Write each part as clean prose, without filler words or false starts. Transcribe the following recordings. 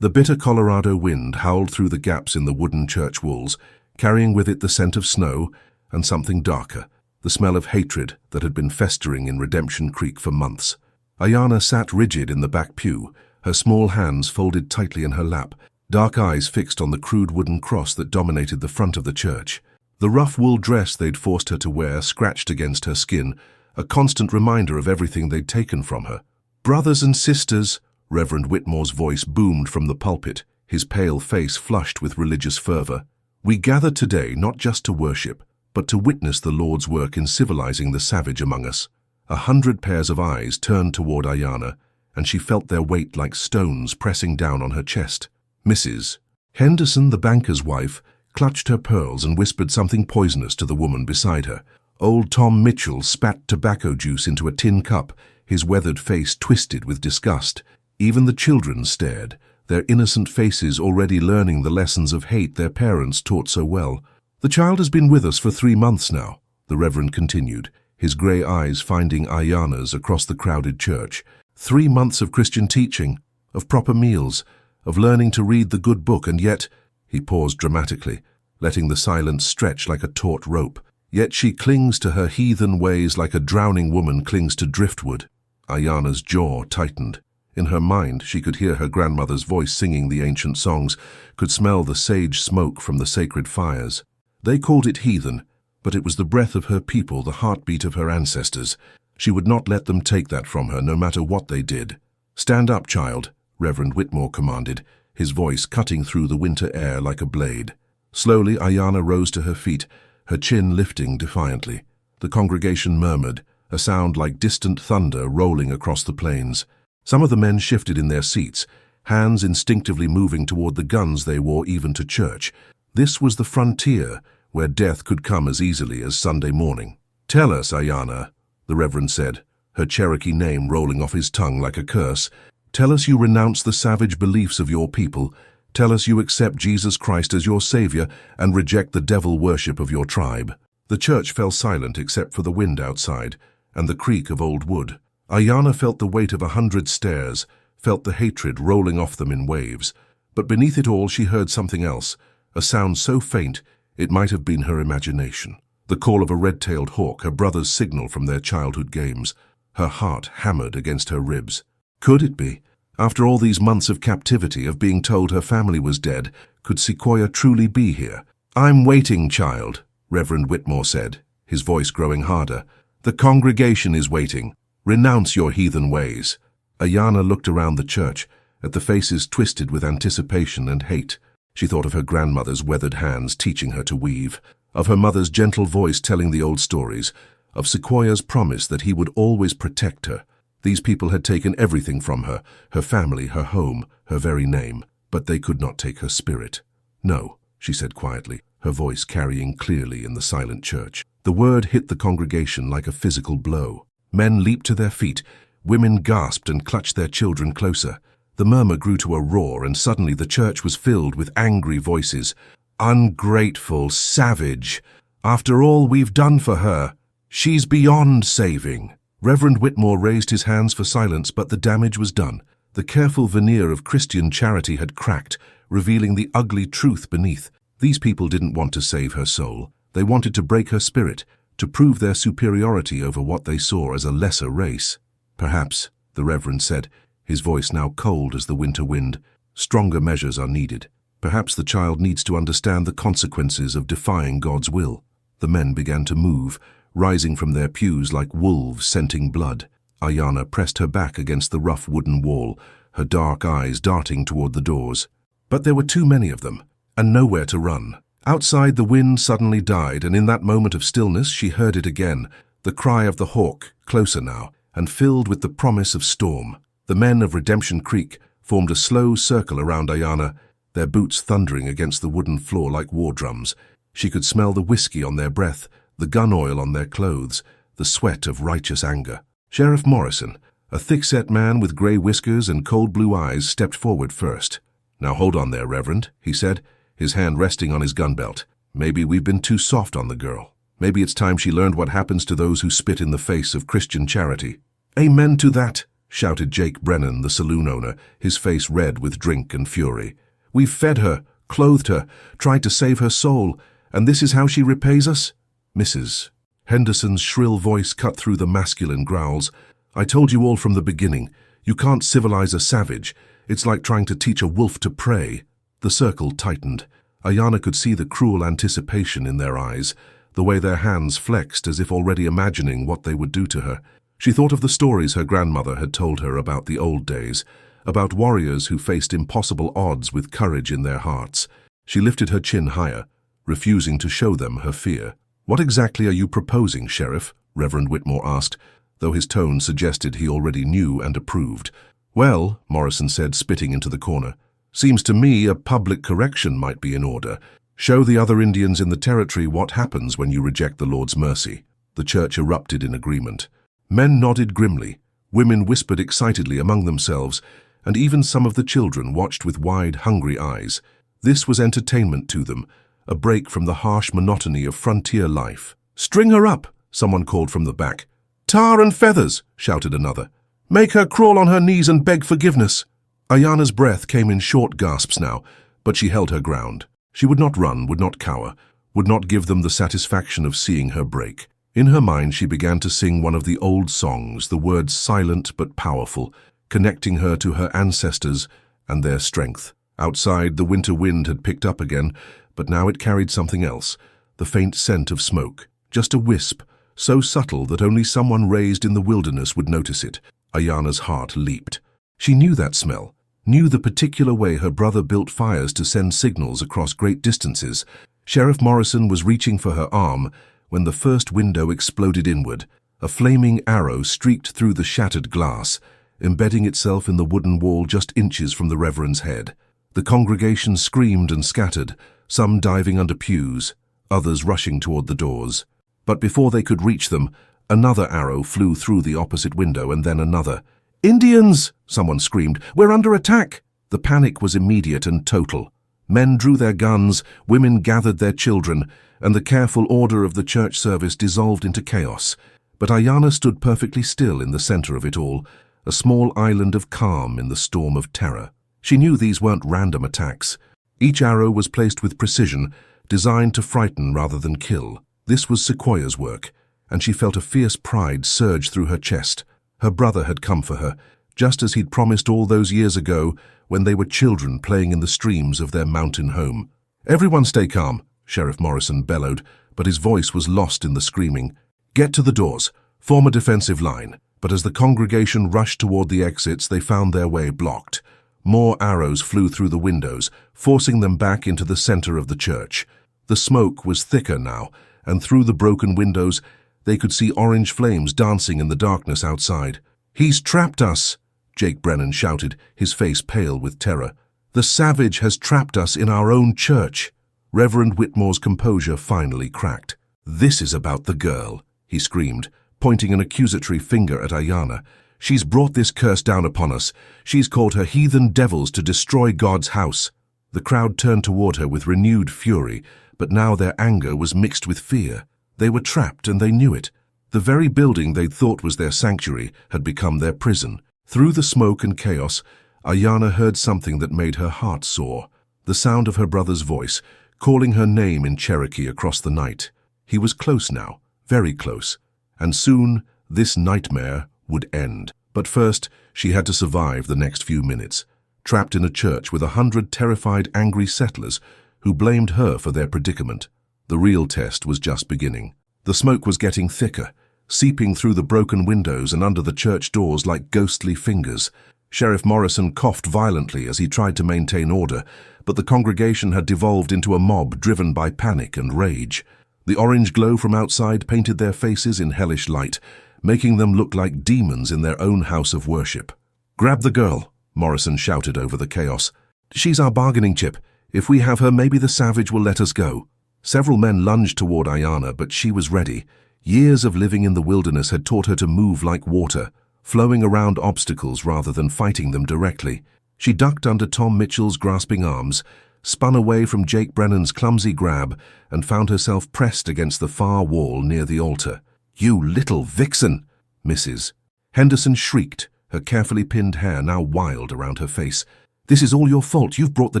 The bitter Colorado wind howled through the gaps in the wooden church walls, carrying with it the scent of snow and something darker, the smell of hatred that had been festering in Redemption Creek for months. Aiyana sat rigid in the back pew, her small hands folded tightly in her lap, dark eyes fixed on the crude wooden cross that dominated the front of the church. The rough wool dress they'd forced her to wear scratched against her skin, a constant reminder of everything they'd taken from her. "Brothers and sisters," Reverend Whitmore's voice boomed from the pulpit, his pale face flushed with religious fervor. "We gather today not just to worship, but to witness the Lord's work in civilizing the savage among us." 100 pairs of eyes turned toward Aiyana, and she felt their weight like stones pressing down on her chest. Mrs. Henderson, the banker's wife, clutched her pearls and whispered something poisonous to the woman beside her. Old Tom Mitchell spat tobacco juice into a tin cup, his weathered face twisted with disgust. Even the children stared, their innocent faces already learning the lessons of hate their parents taught so well. "The child has been with us for 3 months now," the Reverend continued, his grey eyes finding Aiyana's across the crowded church. 3 months of Christian teaching, of proper meals, of learning to read the good book, and yet, he paused dramatically, letting the silence stretch like a taut rope. "Yet she clings to her heathen ways like a drowning woman clings to driftwood." Aiyana's jaw tightened. In her mind, she could hear her grandmother's voice singing the ancient songs, could smell the sage smoke from the sacred fires. They called it heathen, but it was the breath of her people, the heartbeat of her ancestors. She would not let them take that from her, no matter what they did. "Stand up, child," Reverend Whitmore commanded, his voice cutting through the winter air like a blade. Slowly, Aiyana rose to her feet, her chin lifting defiantly. The congregation murmured, a sound like distant thunder rolling across the plains. Some of the men shifted in their seats, hands instinctively moving toward the guns they wore even to church. This was the frontier, where death could come as easily as Sunday morning. "Tell us, Aiyana," the Reverend said, her Cherokee name rolling off his tongue like a curse. "Tell us you renounce the savage beliefs of your people. Tell us you accept Jesus Christ as your Savior and reject the devil worship of your tribe." The church fell silent except for the wind outside and the creak of old wood. Aiyana felt the weight of 100 stares, felt the hatred rolling off them in waves. But beneath it all she heard something else, a sound so faint it might have been her imagination. The call of a red-tailed hawk, her brother's signal from their childhood games. Her heart hammered against her ribs. Could it be? After all these months of captivity, of being told her family was dead, could Sequoyah truly be here? "I'm waiting, child," Reverend Whitmore said, his voice growing harder. "The congregation is waiting. Renounce your heathen ways." Aiyana looked around the church, at the faces twisted with anticipation and hate. She thought of her grandmother's weathered hands teaching her to weave, of her mother's gentle voice telling the old stories, of Sequoyah's promise that he would always protect her. These people had taken everything from her, her family, her home, her very name, but they could not take her spirit. "No," she said quietly, her voice carrying clearly in the silent church. The word hit the congregation like a physical blow. Men leaped to their feet, women gasped and clutched their children closer. The murmur grew to a roar, and suddenly the church was filled with angry voices. "Ungrateful, savage! After all we've done for her, she's beyond saving." Reverend Whitmore raised his hands for silence, but the damage was done. The careful veneer of Christian charity had cracked, revealing the ugly truth beneath. These people didn't want to save her soul. They wanted to break her spirit, to prove their superiority over what they saw as a lesser race. "Perhaps," the Reverend said, his voice now cold as the winter wind, "stronger measures are needed. Perhaps the child needs to understand the consequences of defying God's will." The men began to move, rising from their pews like wolves scenting blood. Aiyana pressed her back against the rough wooden wall, her dark eyes darting toward the doors. But there were too many of them, and nowhere to run. Outside, the wind suddenly died, and in that moment of stillness she heard it again, the cry of the hawk, closer now, and filled with the promise of storm. The men of Redemption Creek formed a slow circle around Aiyana, their boots thundering against the wooden floor like war drums. She could smell the whiskey on their breath, the gun oil on their clothes, the sweat of righteous anger. Sheriff Morrison, a thick-set man with grey whiskers and cold blue eyes, stepped forward first. "Now hold on there, Reverend," he said, his hand resting on his gun belt. "Maybe we've been too soft on the girl. Maybe it's time she learned what happens to those who spit in the face of Christian charity." "Amen to that," shouted Jake Brennan, the saloon owner, his face red with drink and fury. "We've fed her, clothed her, tried to save her soul, and this is how she repays us?" "Mrs." Henderson's shrill voice cut through the masculine growls. "I told you all from the beginning. You can't civilize a savage. It's like trying to teach a wolf to prey." The circle tightened. Aiyana could see the cruel anticipation in their eyes, the way their hands flexed as if already imagining what they would do to her. She thought of the stories her grandmother had told her about the old days, about warriors who faced impossible odds with courage in their hearts. She lifted her chin higher, refusing to show them her fear. "What exactly are you proposing, Sheriff?" Reverend Whitmore asked, though his tone suggested he already knew and approved. "Well," Morrison said, spitting into the corner, "seems to me a public correction might be in order. Show the other Indians in the territory what happens when you reject the Lord's mercy." The church erupted in agreement. Men nodded grimly, women whispered excitedly among themselves, and even some of the children watched with wide, hungry eyes. This was entertainment to them, a break from the harsh monotony of frontier life. "String her up," someone called from the back. "Tar and feathers," shouted another. "Make her crawl on her knees and beg forgiveness." Aiyana's breath came in short gasps now, but she held her ground. She would not run, would not cower, would not give them the satisfaction of seeing her break. In her mind she began to sing one of the old songs, the words silent but powerful, connecting her to her ancestors and their strength. Outside, the winter wind had picked up again, but now it carried something else, the faint scent of smoke. Just a wisp, so subtle that only someone raised in the wilderness would notice it. Aiyana's heart leaped. She knew that smell, knew the particular way her brother built fires to send signals across great distances. Sheriff Morrison was reaching for her arm when the first window exploded inward. A flaming arrow streaked through the shattered glass, embedding itself in the wooden wall just inches from the Reverend's head. The congregation screamed and scattered, some diving under pews, others rushing toward the doors. But before they could reach them, another arrow flew through the opposite window, and then another. "Indians!" someone screamed. "We're under attack!" The panic was immediate and total. Men drew their guns, women gathered their children, and the careful order of the church service dissolved into chaos. But Aiyana stood perfectly still in the center of it all, a small island of calm in the storm of terror. She knew these weren't random attacks. Each arrow was placed with precision, designed to frighten rather than kill. This was Sequoyah's work, and she felt a fierce pride surge through her chest. Her brother had come for her, just as he'd promised all those years ago when they were children playing in the streams of their mountain home. "Everyone stay calm," Sheriff Morrison bellowed, but his voice was lost in the screaming. "Get to the doors, form a defensive line." But as the congregation rushed toward the exits, they found their way blocked. More arrows flew through the windows, forcing them back into the center of the church. The smoke was thicker now, and through the broken windows, they could see orange flames dancing in the darkness outside. "He's trapped us!" Jake Brennan shouted, his face pale with terror. "The savage has trapped us in our own church." Reverend Whitmore's composure finally cracked. "This is about the girl," he screamed, pointing an accusatory finger at Aiyana. "She's brought this curse down upon us. She's called her heathen devils to destroy God's house." The crowd turned toward her with renewed fury, but now their anger was mixed with fear. They were trapped, and they knew it. The very building they'd thought was their sanctuary had become their prison. Through the smoke and chaos, Aiyana heard something that made her heart soar. The sound of her brother's voice, calling her name in Cherokee across the night. He was close now, very close, and soon this nightmare would end. But first, she had to survive the next few minutes, trapped in a church with 100 terrified, angry settlers who blamed her for their predicament. The real test was just beginning. The smoke was getting thicker, seeping through the broken windows and under the church doors like ghostly fingers. Sheriff Morrison coughed violently as he tried to maintain order, but the congregation had devolved into a mob driven by panic and rage. The orange glow from outside painted their faces in hellish light, making them look like demons in their own house of worship. "Grab the girl," Morrison shouted over the chaos. "She's our bargaining chip. If we have her, maybe the savage will let us go." Several men lunged toward Aiyana, but she was ready. Years of living in the wilderness had taught her to move like water, flowing around obstacles rather than fighting them directly. She ducked under Tom Mitchell's grasping arms, spun away from Jake Brennan's clumsy grab, and found herself pressed against the far wall near the altar. "You little vixen!" Mrs. Henderson shrieked, her carefully pinned hair now wild around her face. "This is all your fault. You've brought the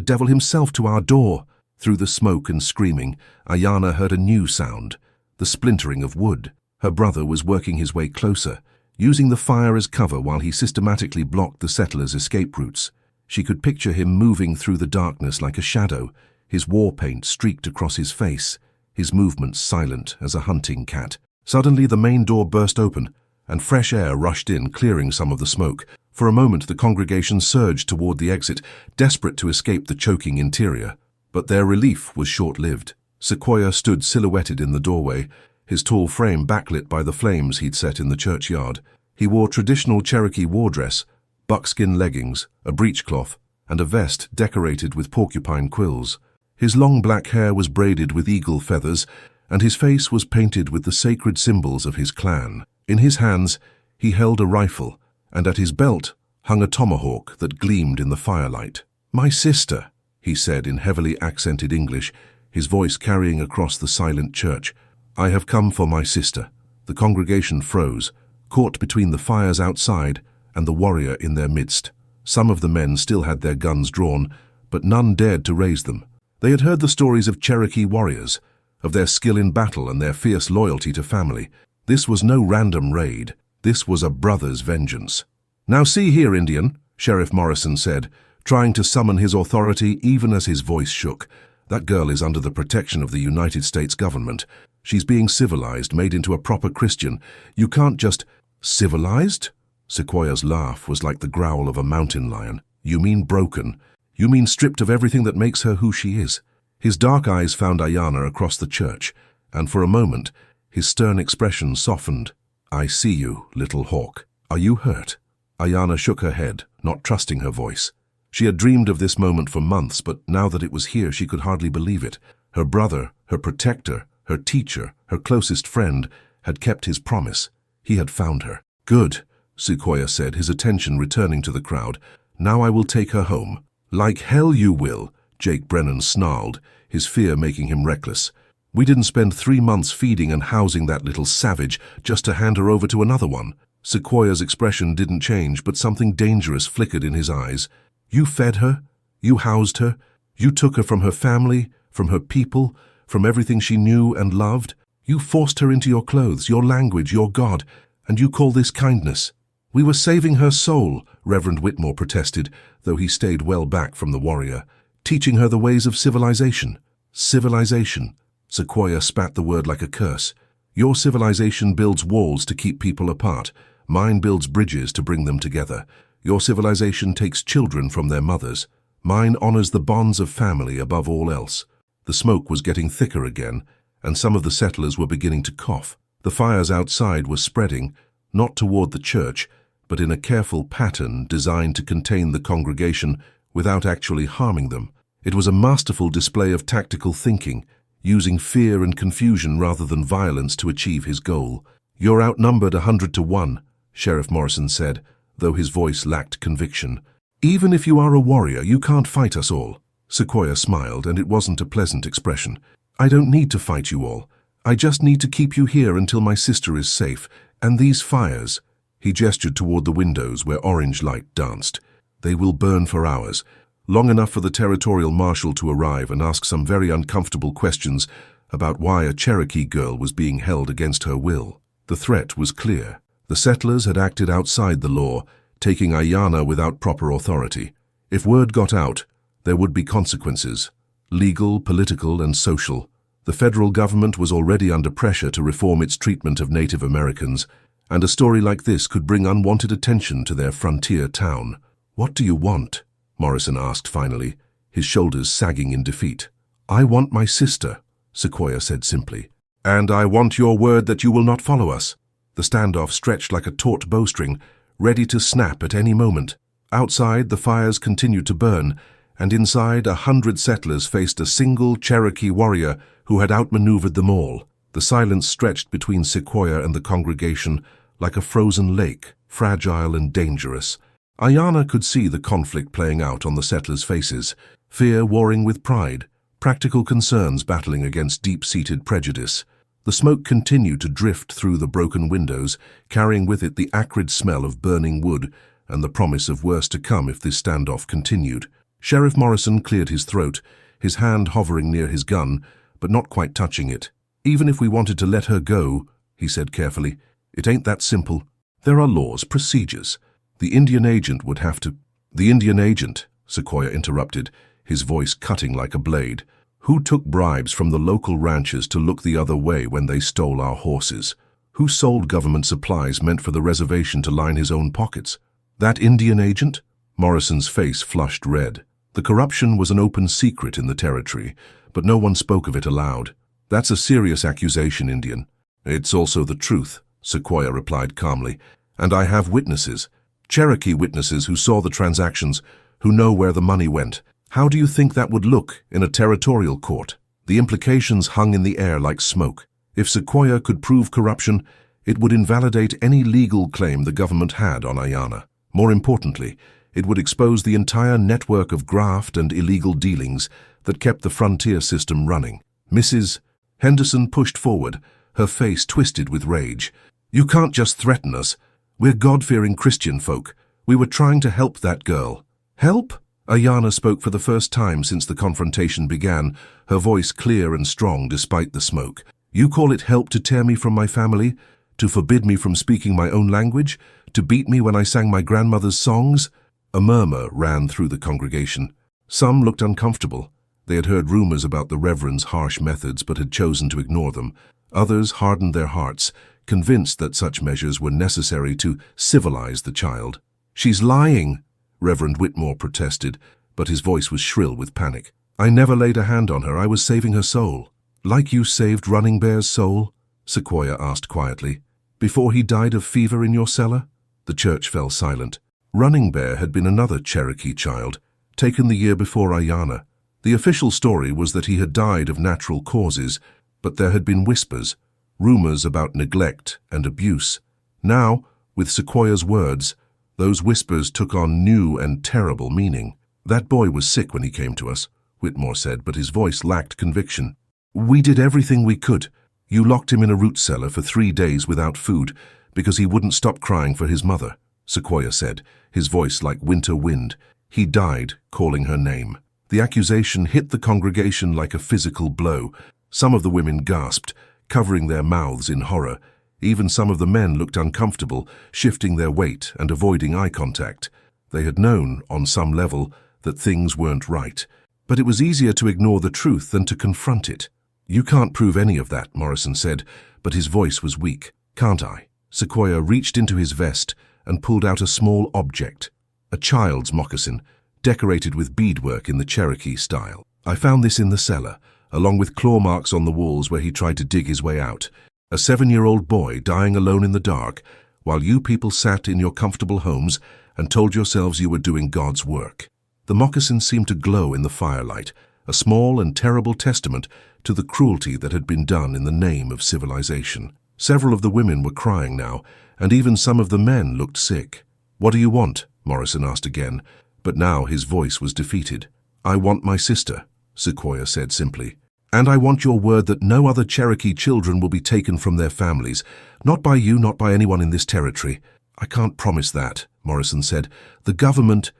devil himself to our door." Through the smoke and screaming, Aiyana heard a new sound, the splintering of wood. Her brother was working his way closer, using the fire as cover while he systematically blocked the settlers' escape routes. She could picture him moving through the darkness like a shadow, his war paint streaked across his face, his movements silent as a hunting cat. Suddenly the main door burst open, and fresh air rushed in, clearing some of the smoke. For a moment the congregation surged toward the exit, desperate to escape the choking interior. But their relief was short-lived. Sequoyah stood silhouetted in the doorway, his tall frame backlit by the flames he'd set in the churchyard. He wore traditional Cherokee war dress, buckskin leggings, a breechcloth, and a vest decorated with porcupine quills. His long black hair was braided with eagle feathers, and his face was painted with the sacred symbols of his clan. In his hands, he held a rifle, and at his belt hung a tomahawk that gleamed in the firelight. "My sister," he said in heavily accented English, his voice carrying across the silent church. "I have come for my sister." The congregation froze, caught between the fires outside and the warrior in their midst. Some of the men still had their guns drawn, but none dared to raise them. They had heard the stories of Cherokee warriors, of their skill in battle and their fierce loyalty to family. This was no random raid. This was a brother's vengeance. "Now see here, Indian," Sheriff Morrison said, trying to summon his authority even as his voice shook. "That girl is under the protection of the United States government. She's being civilized, made into a proper Christian. You can't just—" "Civilized?" Sequoyah's laugh was like the growl of a mountain lion. "You mean broken. You mean stripped of everything that makes her who she is." His dark eyes found Aiyana across the church, and for a moment, his stern expression softened. "I see you, little hawk. Are you hurt?" Aiyana shook her head, not trusting her voice. She had dreamed of this moment for months, but now that it was here, she could hardly believe it. Her brother, her protector, her teacher, her closest friend, had kept his promise. He had found her. "Good," Sequoyah said, his attention returning to the crowd. "Now I will take her home." "Like hell you will," Jake Brennan snarled, his fear making him reckless. "We didn't spend 3 months feeding and housing that little savage just to hand her over to another one." Sequoyah's expression didn't change, but something dangerous flickered in his eyes. "You fed her, you housed her, you took her from her family, from her people, from everything she knew and loved. You forced her into your clothes, your language, your God, and you call this kindness." "We were saving her soul," Reverend Whitmore protested, though he stayed well back from the warrior. "Teaching her the ways of civilization." "Civilization." Sequoyah spat the word like a curse. "Your civilization builds walls to keep people apart. Mine builds bridges to bring them together. Your civilization takes children from their mothers. Mine honors the bonds of family above all else." The smoke was getting thicker again, and some of the settlers were beginning to cough. The fires outside were spreading, not toward the church, but in a careful pattern designed to contain the congregation without actually harming them. It was a masterful display of tactical thinking, using fear and confusion rather than violence to achieve his goal. "You're outnumbered 100 to 1, Sheriff Morrison said, though his voice lacked conviction. "Even if you are a warrior, you can't fight us all." Sequoyah smiled, and it wasn't a pleasant expression. "I don't need to fight you all. I just need to keep you here until my sister is safe. And these fires—" He gestured toward the windows where orange light danced. "They will burn for hours, long enough for the territorial marshal to arrive and ask some very uncomfortable questions about why a Cherokee girl was being held against her will." The threat was clear. The settlers had acted outside the law, taking Aiyana without proper authority. If word got out, there would be consequences, legal, political, and social. The federal government was already under pressure to reform its treatment of Native Americans, and a story like this could bring unwanted attention to their frontier town. "What do you want?" Morrison asked finally, his shoulders sagging in defeat. "I want my sister," Sequoyah said simply. "And I want your word that you will not follow us." The standoff stretched like a taut bowstring, ready to snap at any moment. Outside, the fires continued to burn, and inside 100 settlers faced a single Cherokee warrior who had outmaneuvered them all. The silence stretched between Sequoyah and the congregation like a frozen lake, fragile and dangerous. Aiyana could see the conflict playing out on the settlers' faces, fear warring with pride, practical concerns battling against deep-seated prejudice. The smoke continued to drift through the broken windows, carrying with it the acrid smell of burning wood, and the promise of worse to come if this standoff continued. Sheriff Morrison cleared his throat, his hand hovering near his gun, but not quite touching it. "Even if we wanted to let her go," he said carefully, "it ain't that simple. There are laws, procedures. The Indian agent would have to—" "The Indian agent," Sequoyah interrupted, his voice cutting like a blade. "Who took bribes from the local ranchers to look the other way when they stole our horses? Who sold government supplies meant for the reservation to line his own pockets? That Indian agent?" Morrison's face flushed red. The corruption was an open secret in the territory, but no one spoke of it aloud. "That's a serious accusation, Indian." "It's also the truth," Sequoyah replied calmly. "And I have witnesses. Cherokee witnesses who saw the transactions, who know where the money went. How do you think that would look in a territorial court?" The implications hung in the air like smoke. If Sequoyah could prove corruption, it would invalidate any legal claim the government had on Aiyana. More importantly, it would expose the entire network of graft and illegal dealings that kept the frontier system running. "Mrs. Henderson pushed forward, her face twisted with rage. "You can't just threaten us. We're God-fearing Christian folk. We were trying to help that girl." "Help?" Aiyana spoke for the first time since the confrontation began, her voice clear and strong despite the smoke. "You call it help to tear me from my family? To forbid me from speaking my own language? To beat me when I sang my grandmother's songs?" A murmur ran through the congregation. Some looked uncomfortable. They had heard rumors about the Reverend's harsh methods but had chosen to ignore them. Others hardened their hearts, convinced that such measures were necessary to civilize the child. "She's lying," Reverend Whitmore protested, but his voice was shrill with panic. "I never laid a hand on her. I was saving her soul." "Like you saved Running Bear's soul?" Sequoyah asked quietly. "Before he died of fever in your cellar?" The church fell silent. Running Bear had been another Cherokee child, taken the year before Aiyana. The official story was that he had died of natural causes, but there had been whispers, rumors about neglect and abuse. Now, with Sequoyah's words, those whispers took on new and terrible meaning. "That boy was sick when he came to us," Whitmore said, but his voice lacked conviction. "We did everything we could. You locked him in a root cellar for 3 days without food because he wouldn't stop crying for his mother," Sequoyah said, his voice like winter wind. "He died calling her name." The accusation hit the congregation like a physical blow. Some of the women gasped, covering their mouths in horror. Even some of the men looked uncomfortable, shifting their weight and avoiding eye contact. They had known, on some level, that things weren't right. But it was easier to ignore the truth than to confront it. "You can't prove any of that," Morrison said, but his voice was weak. "Can't I?" Sequoyah reached into his vest and pulled out a small object, a child's moccasin, decorated with beadwork in the Cherokee style. "I found this in the cellar, along with claw marks on the walls where he tried to dig his way out. A 7-year-old boy dying alone in the dark, while you people sat in your comfortable homes and told yourselves you were doing God's work." The moccasin seemed to glow in the firelight, a small and terrible testament to the cruelty that had been done in the name of civilization. Several of the women were crying now, and even some of the men looked sick. "What do you want?" Morrison asked again, but now his voice was defeated. "I want my sister," Sequoyah said simply. "And I want your word that no other Cherokee children will be taken from their families. Not by you, not by anyone in this territory." "I can't promise that," Morrison said. The government,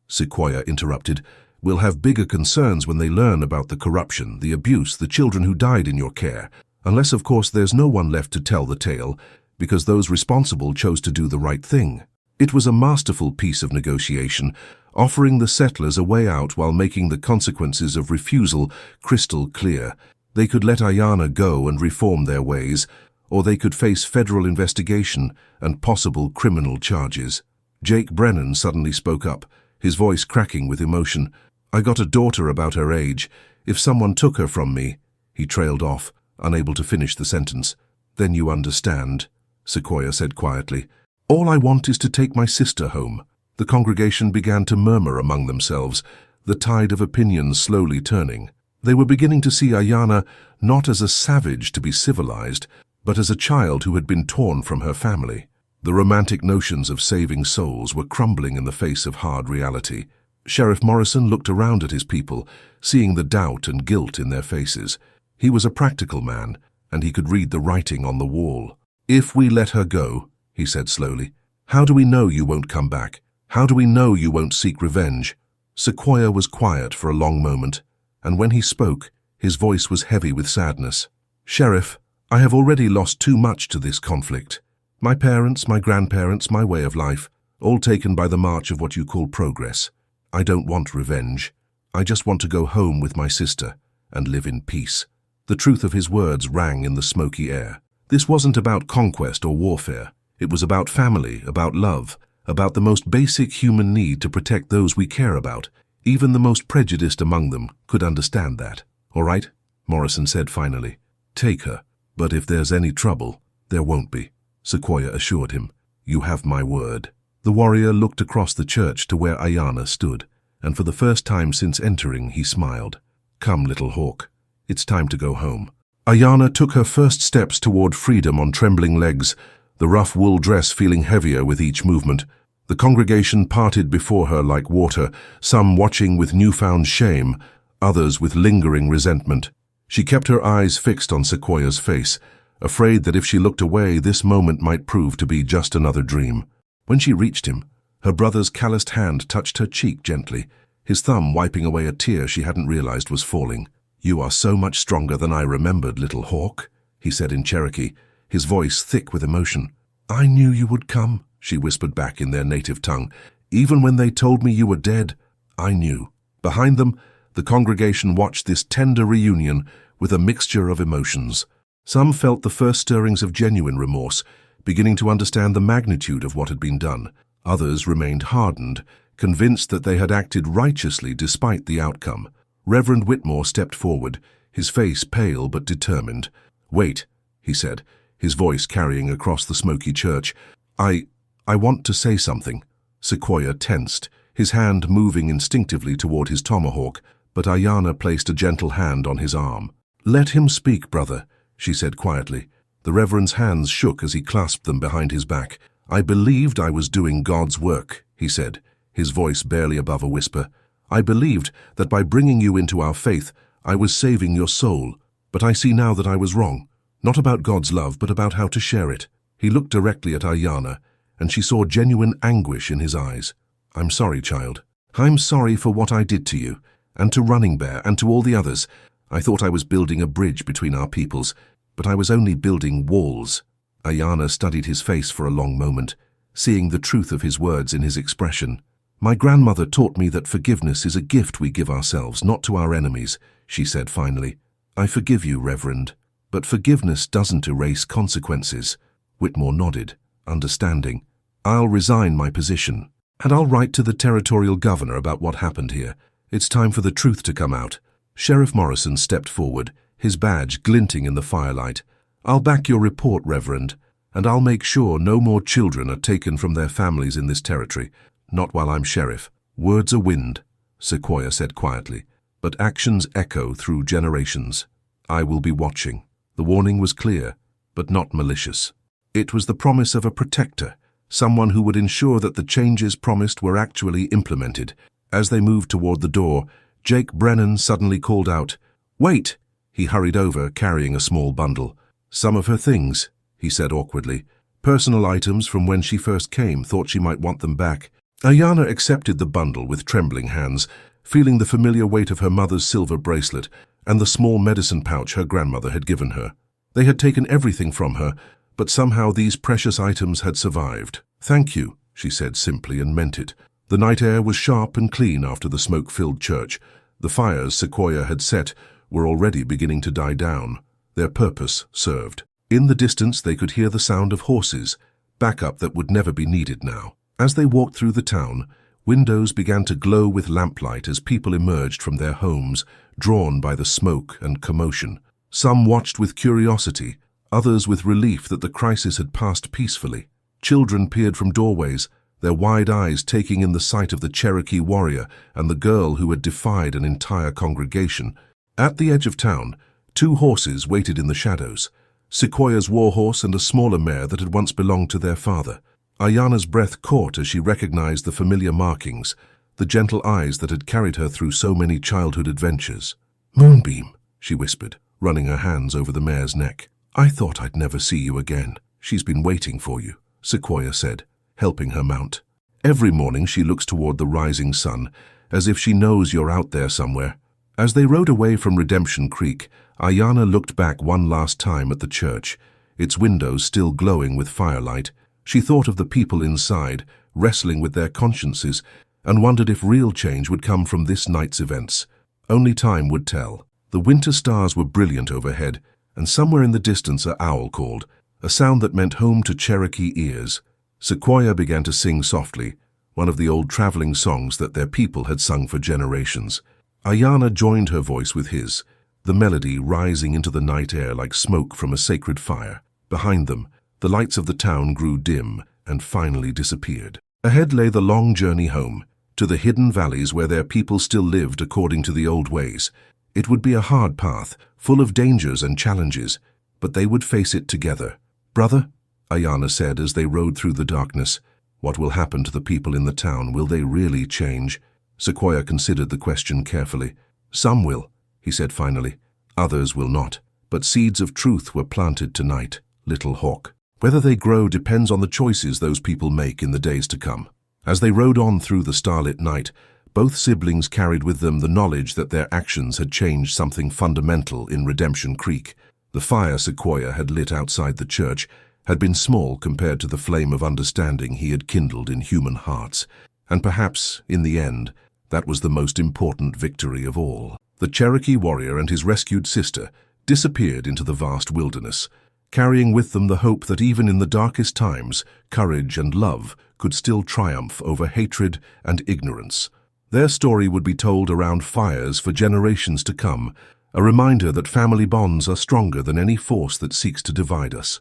Sequoyah interrupted, "will have bigger concerns when they learn about the corruption, the abuse, the children who died in your care. Unless, of course, there's no one left to tell the tale, because those responsible chose to do the right thing." It was a masterful piece of negotiation, offering the settlers a way out while making the consequences of refusal crystal clear. They could let Aiyana go and reform their ways, or they could face federal investigation and possible criminal charges. Jake Brennan suddenly spoke up, his voice cracking with emotion. "I got a daughter about her age. If someone took her from me—" He trailed off, unable to finish the sentence. "Then you understand," Sequoyah said quietly. "All I want is to take my sister home." The congregation began to murmur among themselves, the tide of opinions slowly turning. They were beginning to see Aiyana not as a savage to be civilized, but as a child who had been torn from her family. The romantic notions of saving souls were crumbling in the face of hard reality. Sheriff Morrison looked around at his people, seeing the doubt and guilt in their faces. He was a practical man, and he could read the writing on the wall. "If we let her go," he said slowly, How do we know you won't come back? How do we know you won't seek revenge?" Sequoyah was quiet for a long moment, and when he spoke, his voice was heavy with sadness. "Sheriff, I have already lost too much to this conflict. My parents, my grandparents, my way of life, all taken by the march of what you call progress. I don't want revenge. I just want to go home with my sister and live in peace." The truth of his words rang in the smoky air. This wasn't about conquest or warfare. It was about family, about love, about the most basic human need to protect those we care about. Even the most prejudiced among them could understand that. "All right," Morrison said finally. "Take her. But if there's any trouble, there won't be," Sequoyah assured him. "You have my word." The warrior looked across the church to where Aiyana stood, and for the first time since entering, he smiled. "Come, little hawk. It's time to go home." Aiyana took her first steps toward freedom on trembling legs, the rough wool dress feeling heavier with each movement. The congregation parted before her like water, some watching with newfound shame, others with lingering resentment. She kept her eyes fixed on Sequoyah's face, afraid that if she looked away, this moment might prove to be just another dream. When she reached him, her brother's calloused hand touched her cheek gently, his thumb wiping away a tear she hadn't realized was falling. "You are so much stronger than I remembered, little hawk," he said in Cherokee, his voice thick with emotion. "I knew you would come," she whispered back in their native tongue. "Even when they told me you were dead, I knew." Behind them, the congregation watched this tender reunion with a mixture of emotions. Some felt the first stirrings of genuine remorse, beginning to understand the magnitude of what had been done. Others remained hardened, convinced that they had acted righteously despite the outcome. Reverend Whitmore stepped forward, his face pale but determined. "Wait," he said, his voice carrying across the smoky church. I want to say something." Sequoyah tensed, his hand moving instinctively toward his tomahawk, but Aiyana placed a gentle hand on his arm. "Let him speak, brother," she said quietly. The Reverend's hands shook as he clasped them behind his back. "I believed I was doing God's work," he said, his voice barely above a whisper. "I believed that by bringing you into our faith, I was saving your soul. But I see now that I was wrong, not about God's love, but about how to share it." He looked directly at Aiyana, and she saw genuine anguish in his eyes. "I'm sorry, child. I'm sorry for what I did to you, and to Running Bear, and to all the others. I thought I was building a bridge between our peoples, but I was only building walls." Aiyana studied his face for a long moment, seeing the truth of his words in his expression. "My grandmother taught me that forgiveness is a gift we give ourselves, not to our enemies," she said finally. "I forgive you, Reverend, but forgiveness doesn't erase consequences." Whitmore nodded, understanding. "I'll resign my position, and I'll write to the territorial governor about what happened here. It's time for the truth to come out." Sheriff Morrison stepped forward, his badge glinting in the firelight. "I'll back your report, Reverend, and I'll make sure no more children are taken from their families in this territory. Not while I'm sheriff." "Words are wind," Sequoyah said quietly, "but actions echo through generations. I will be watching." The warning was clear, but not malicious. It was the promise of a protector, someone who would ensure that the changes promised were actually implemented. As they moved toward the door, Jake Brennan suddenly called out, "Wait!" He hurried over, carrying a small bundle. "Some of her things," he said awkwardly. "Personal items from when she first came, thought she might want them back." Aiyana accepted the bundle with trembling hands, feeling the familiar weight of her mother's silver bracelet and the small medicine pouch her grandmother had given her. They had taken everything from her, but somehow these precious items had survived. "Thank you," she said simply, and meant it. The night air was sharp and clean after the smoke-filled church. The fires Sequoyah had set were already beginning to die down. Their purpose served. In the distance they could hear the sound of horses, backup that would never be needed now. As they walked through the town, windows began to glow with lamplight as people emerged from their homes, drawn by the smoke and commotion. Some watched with curiosity, others with relief that the crisis had passed peacefully. Children peered from doorways, their wide eyes taking in the sight of the Cherokee warrior and the girl who had defied an entire congregation. At the edge of town, 2 horses waited in the shadows, Sequoyah's warhorse and a smaller mare that had once belonged to their father. Aiyana's breath caught as she recognized the familiar markings, the gentle eyes that had carried her through so many childhood adventures. "Moonbeam," she whispered, running her hands over the mare's neck. "I thought I'd never see you again." "She's been waiting for you," Sequoyah said, helping her mount. Every morning she looks toward the rising sun, as if she knows you're out there somewhere. As they rode away from Redemption Creek, Aiyana looked back one last time at the church, its windows still glowing with firelight. She thought of the people inside, wrestling with their consciences, and wondered if real change would come from this night's events. Only time would tell. The winter stars were brilliant overhead, and somewhere in the distance an owl called, a sound that meant home to Cherokee ears. Sequoyah began to sing softly, one of the old traveling songs that their people had sung for generations. Aiyana joined her voice with his, the melody rising into the night air like smoke from a sacred fire. Behind them, the lights of the town grew dim and finally disappeared. Ahead lay the long journey home, to the hidden valleys where their people still lived according to the old ways. It would be a hard path, full of dangers and challenges, but they would face it together. "Brother," Aiyana said as they rode through the darkness, "what will happen to the people in the town? Will they really change?" Sequoyah considered the question carefully. "Some will," he said finally. "Others will not. But seeds of truth were planted tonight, little hawk. Whether they grow depends on the choices those people make in the days to come." As they rode on through the starlit night, both siblings carried with them the knowledge that their actions had changed something fundamental in Redemption Creek. The fire Sequoyah had lit outside the church had been small compared to the flame of understanding he had kindled in human hearts. And perhaps, in the end, that was the most important victory of all. The Cherokee warrior and his rescued sister disappeared into the vast wilderness, carrying with them the hope that even in the darkest times, courage and love could still triumph over hatred and ignorance. Their story would be told around fires for generations to come, a reminder that family bonds are stronger than any force that seeks to divide us.